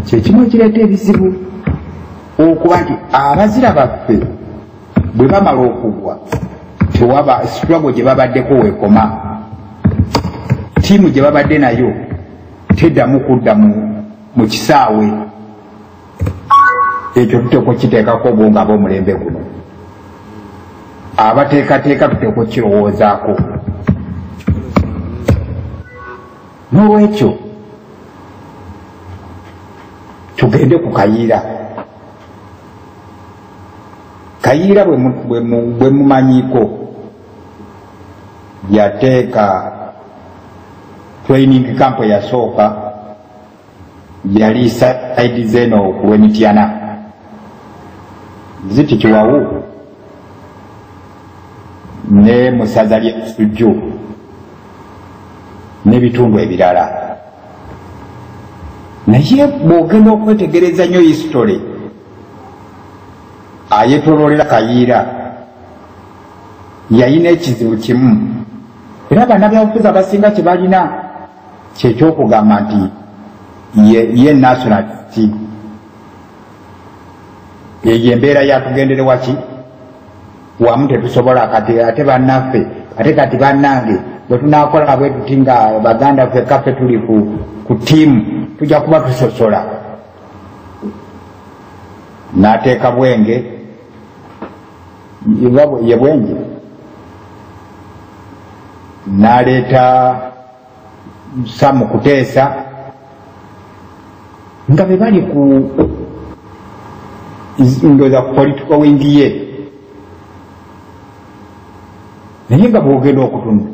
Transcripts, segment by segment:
kyekimu ekireeta ebizibu okuba nti abazira baffe bwe bamala okugwa tewaba struggle gye babaddeko weekoma, ttiimu gye babadde nayo teddamu kudda mu kisaawe. Ekyo tuteekwa okukiteekako obwongo ab'omulembe guno, abateekateeka tuteekwa okukirowoozaako. N'olwekyo tugende ku Kayiira. Kayiira bwe mumanyiiko yateeka training camp yasooka yali saidi zeno ku Lwemityana, Ziti Kiwawu ne Musaza lye Sujju n'ebitundu ebirala. Naye bw'ogenda okwetegereza nnyo history ayetoololera Kayiira yalina ekizibu kimu, era bannabyabufuzi abasinga kye balina kyekyokugamba nti ye nationalist. Eyo embeera yatugendere waki wamu tetusobola kati ate bannaffe ate kati bannange bwe tunaakola bwe tuti nga baganda ffe kaffe tuli ku ttiimu tujja kuba tusosola. N'ateeka Bwenge ye Bwenge, n'aleeta Sam Kuteesa nga be bali ku ndoza ku political wing ye. Naye nga bwogenda okutunula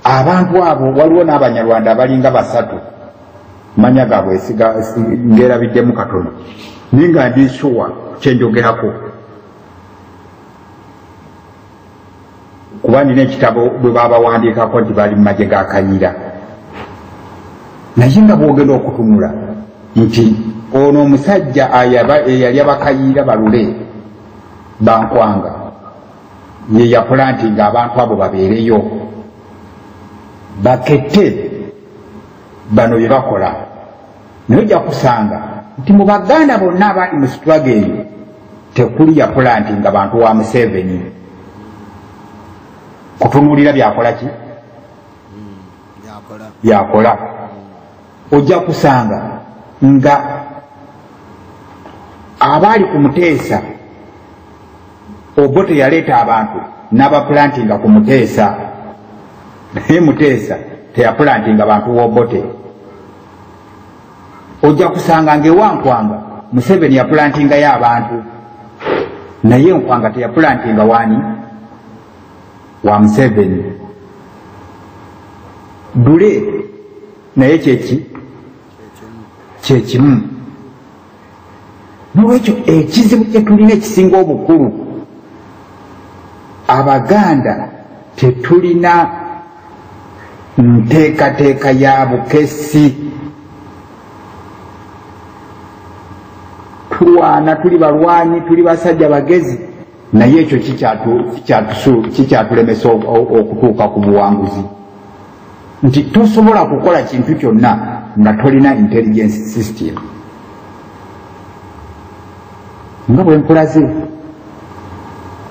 abantu abo waliwo n'Abanyarwanda abalinga basatu, manya gaabwe ngeerabiddemu katono naye nga ndi sure kyenjogerako, kuba nina ekitabo bwe baabawandiikako nti bali mu magye ga Kayiira. Naye nga bwogenda okutunula nti ono omusajja eyali abakayiira balule bankwanga ye yapulantinga abantu abo babeereyo bakette bano bye bakola. Naye ojja kusanga nti mu Baganda bonna abali mu struggle eyo tekuli yapulantinga bantu wa Museveni. Kutunuulira byakola ki? Byakola. Ojja kusanga nga abaali ku Muteesa Obote yaleeta abantu n'abaplantinga ku Muteesa, naye Muteesa teyaplantinga bantu w'Obote. Ojja kusanga ng'ewankwanga Museveni yaplantingayo abantu, naye Nkwanga teyaplantinga wani wa Museveni. Dule naye kyekimu. N'olwekyo ekizibu kye tulina ekisinga obukulu, Abaganda tetulina nteekateeka ya bukesi. Tulwana, tuli balwanyi, tuli basajja bagezi, naye ekyo kikyatulemesa okutuuka ku buwanguzi. Nti tosobola kukola kintu kyonna nga tolina intelligence system. Nga bwe nkulaze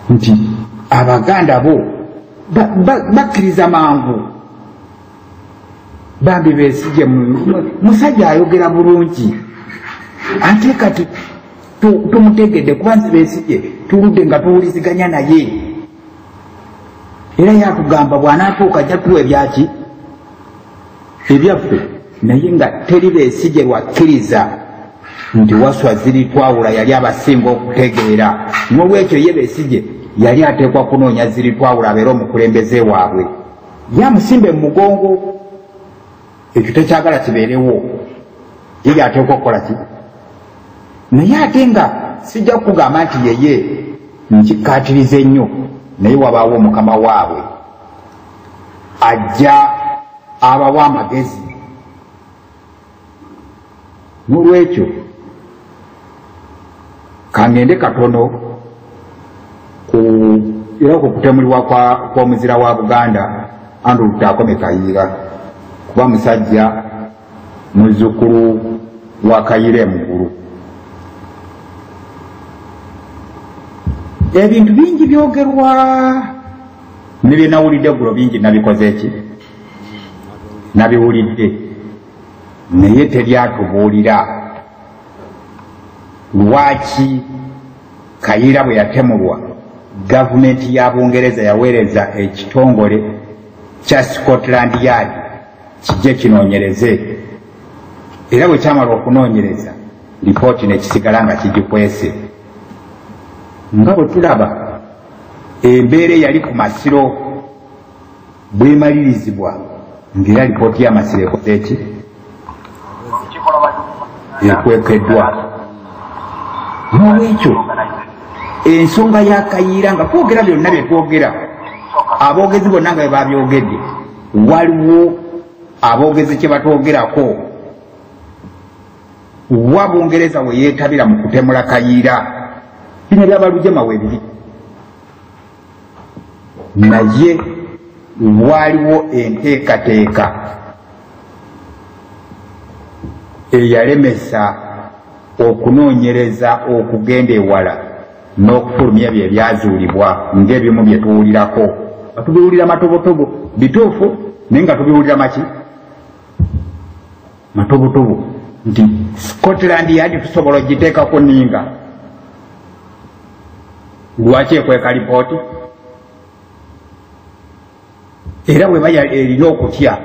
nti Abaganda bo bakkiriza mangu. Bambi Besigye musajja ayogera bulungi, ate kati tumutegedde kuba nti Besigye tuludde nga tuwuliziganya naye, era yakugamba bw'anaatuuka ajja tuwa ebyaki ebyaffe, naye nga teri Besigye lwakkiriza nti Waswa ziri twawula yali abasinga okutegeera. N'olwekyo ye Besigye yali ateekwa kunoonya ziri twawula abeere omukulembeze waabwe, yamusimbe mu mugongo. Ekyo tekyagala kibeerewo, ye ateekwa okukola ki? Naye ate nga sijja kugamba nti yeye nkikkaatiriza ennyo, naye wabaawo Mukama waabwe ajja abawa amagezi. N'olwekyo kangende katono era ku kutemulibwa kw'omuzira wa Buganda Andrew Lutakome Kayiira, kuba musajja muzzukulu wakayire mugulu. Ebintu bingi byogerwa nibye nawulidde gulo bingi nabikoze eki nabiwulidde naye teryatubuulira lwaki Kayiira bwe yatemulwa gavumenti ya Bungereza yaweereza ekitongole kya Scotland Yard kijje kinoonyereze, era bwe kyamala okunoonyereza lipooti nekisigala nga kigikwese. Nga bwe tulaba embeera eyali ku Masiro bwemalirizibwa ng'era lipooti y'Amasiro ekoze eki ekwekeddwa. N'olwekyo ensonga ya Kayiira nga twogera byonna bye twogera, aboogezi bonna nga bwe babyogedde, waliwo aboogezi kye batwogerako wa Bungereza we yeetabira mu kutemula Kayiira. Bino by'Abalujema weebiri, naye waliwo enteekateeka eyalemesa okunoonyereza okugenda ewala n'okufulumya ebyo ebyazuulibwa ng'ebimu bye tuwulirako. Batubiwulira matobotobo bituufu naye nga tubiwulira maki matobotobo nti Scotland Yard tusobola ogiteekako nninga. Lwaki ekweka lipooti? Era bwe baya erina okutya,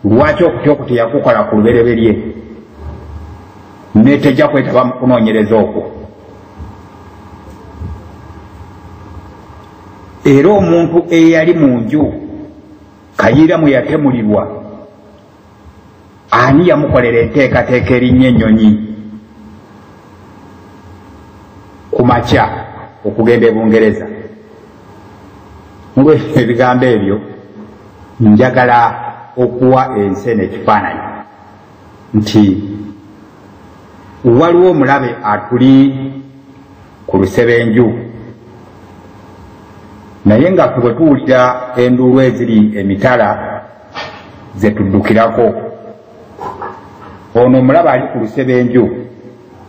lwaki okutya okutya yakukola ku lubereberye netejja kwetaba mu kunoonyereza okwo? Era omuntu eyali mu nju Kayiira mwe yatemulirwa, ani yamukolera enteekateeka erinnya ennyonyi ku makya okugenda e Bungereza? Mulwekyo ebigambo ebyo njagala okuwa ensi ekifaananyi nti waliwo omulabe atuli ku lusebenju, naye nga bwe tuwulira enduulu eziri emitala ze tuddukirako, ono omulabe ali ku lusebenju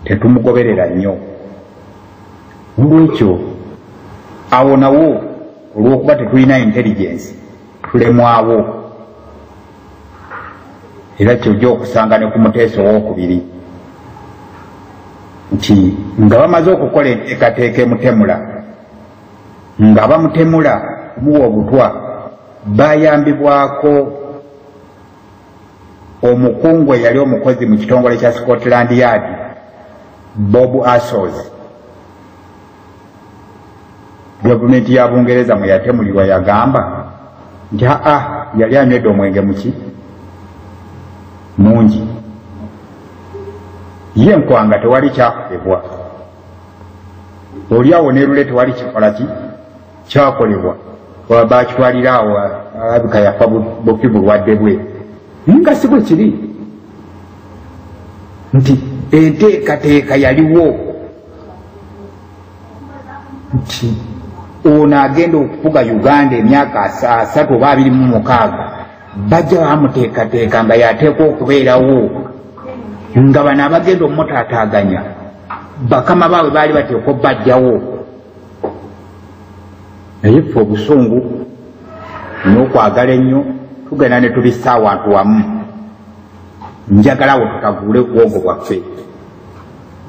tetumugoberera nnyo. Olwekyo awo nawo olw'okuba tetulina intelligence tulemwawo, era kyojja okusanga ne ku Muteesa owookubiri nti nga bamaze okukola enteekateeka emutemula, nga bamutemula kumuwa obutwa, bayambibwako omukungu eyali omukozi mu kitongole kya Scotland Yard, Bob Assos. Gavumenti ya Bungereza mwe yatemulirwa yagamba nti yali anywedde omwenge muki mungi, ye nkwanga tewali kyakolebwa, oliawo nerule tewali kikola ki kyakolebwa, bakitwalira awo alabika yafa bufi bulwadde bwe. Nga si bwe kiri nti enteekateeka yaliwo nti ono agenda okufuga Uganda emyaka 3 oba 26, bajja bamuteekateeka nga yateekwa okubeerawo, nga bano abagenda omutaataaganya bakama baabwe baali bateekwa bajjawo. Naye ffe obusungu n'okwagala ennyo tugenda ne tubissa awantu wamu. Njagala awo tutaguule obwongo bwaffe,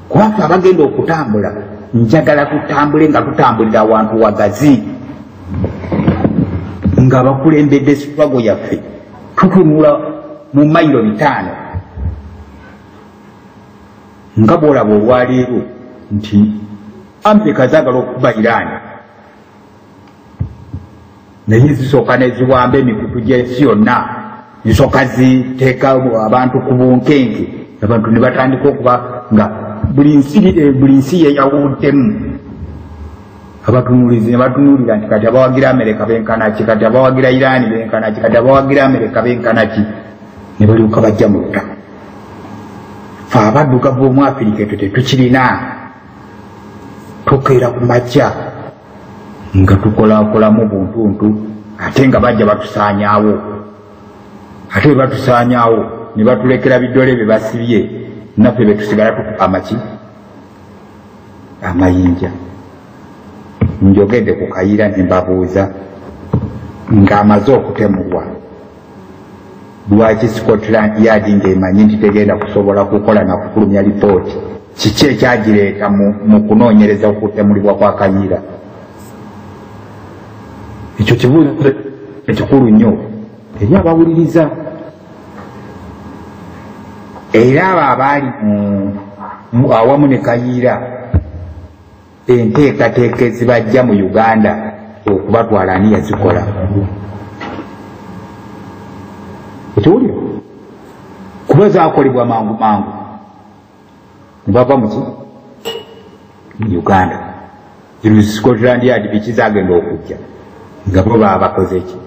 kuba ffe abagenda okutambula njagala tutambule nga tutambulira awantu wagazi, nga bakulembedde struggle yaffe tutunula mu mayiro 5 nga bwolaba olwaleero nti Amerika zaagala okuba Iran, naye zisooka neziwamba emikutu gy'ensi yonna, zisooka ziteeka abantu ku bunkenke, abantu ne batandika okuba nga buli nsi yeyawuddemu. Abatunuulizi ne batunuulira nti kati abawagira Amerika benkanaki, kati abawagira Iran benkanaki, kati abawagira Amerika benkanaki, ne balyoka bajja mu lutalo. Ffe abaddugavu b'omu Afirika etwo tetukirina, tukeera ku makya nga tukolakolamu buntuntu, ate nga bajja batusaanyaawo, ate bwe batusaanyaawo ne batulekera biddole bye basibye naffe betusigala tukupa amaki amayinja. Njogedde ku Kayiira ne mbabuuza ng'amaze okutemulwa lwaki Scotland Yard ng'emanyi nti tegenda kusobola kukola na kufulumya lipooti? Kiki ekyagireeta mu kunoonyereza okutemulibwa kwa Kayiira? Ekyo kibuuzo ekikulu nnyo eri abawuliriza era abo abaali awamu ne Kayiira enteekateeka ezibajja mu Uganda okubatwala ani yazikola? Ekiwuliro kuba zaakolebwa mangu mangu ne bava muki mu Uganda. Scotland Yard biki zaagenda okujja nga bo baba bakoze ki?